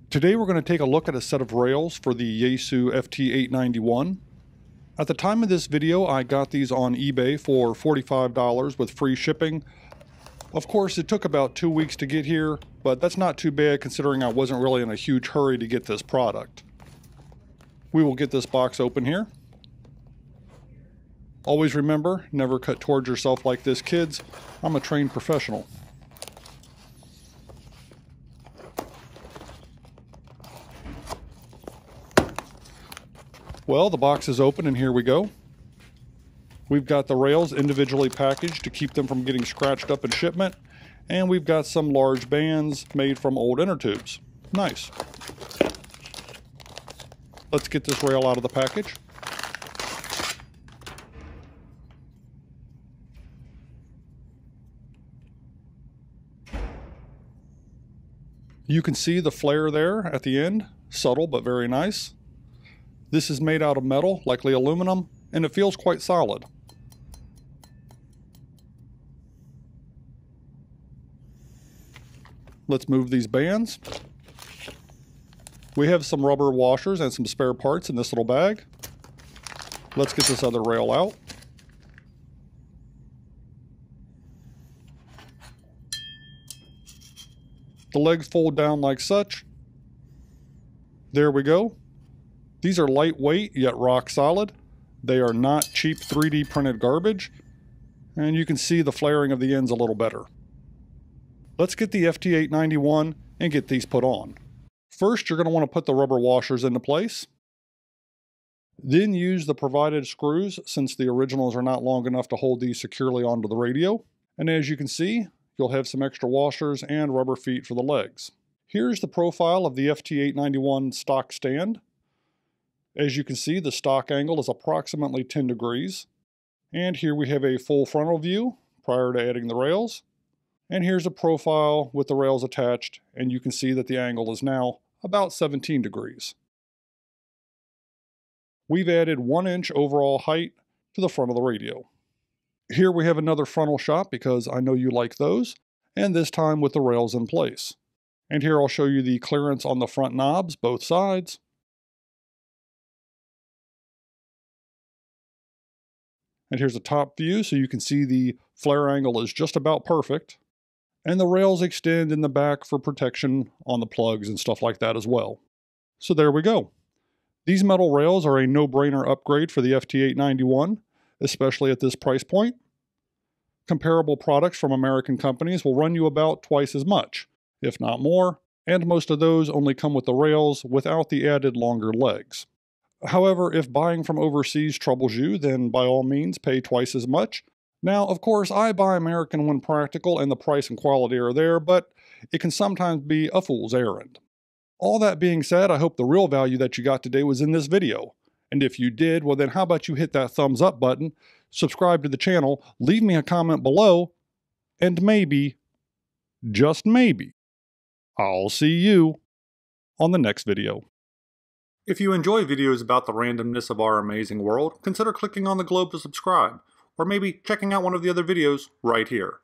Today we're going to take a look at a set of rails for the Yaesu FT891. At the time of this video, I got these on eBay for $45 with free shipping. Of course, it took about 2 weeks to get here, but that's not too bad considering I wasn't really in a huge hurry to get this product. We will get this box open here. Always remember, never cut towards yourself like this, kids. I'm a trained professional. Well, the box is open and here we go. We've got the rails individually packaged to keep them from getting scratched up in shipment. And we've got some large bands made from old inner tubes. Nice. Let's get this rail out of the package. You can see the flare there at the end, subtle but very nice. This is made out of metal, likely aluminum, and it feels quite solid. Let's move these bands. We have some rubber washers and some spare parts in this little bag. Let's get this other rail out. The legs fold down like such. There we go. These are lightweight yet rock solid. They are not cheap 3D printed garbage. And you can see the flaring of the ends a little better. Let's get the FT891 and get these put on. First, you're going to want to put the rubber washers into place. Then use the provided screws since the originals are not long enough to hold these securely onto the radio. And as you can see, you'll have some extra washers and rubber feet for the legs. Here's the profile of the FT891 stock stand. As you can see, the stock angle is approximately 10 degrees. And here we have a full frontal view prior to adding the rails. And here's a profile with the rails attached, and you can see that the angle is now about 17 degrees. We've added 1 inch overall height to the front of the radio. Here we have another frontal shot because I know you like those, and this time with the rails in place. And here I'll show you the clearance on the front knobs, both sides. And here's a top view so you can see the flare angle is just about perfect. And the rails extend in the back for protection on the plugs and stuff like that as well. So there we go. These metal rails are a no-brainer upgrade for the FT891, especially at this price point. Comparable products from American companies will run you about twice as much, if not more, and most of those only come with the rails without the added longer legs. However, if buying from overseas troubles you, then by all means pay twice as much. Now, of course, I buy American when practical and the price and quality are there, but it can sometimes be a fool's errand. All that being said, I hope the real value that you got today was in this video. And if you did, well then how about you hit that thumbs up button, subscribe to the channel, leave me a comment below, and maybe, just maybe, I'll see you on the next video. If you enjoy videos about the randomness of our amazing world, consider clicking on the globe to subscribe. Or maybe checking out one of the other videos right here.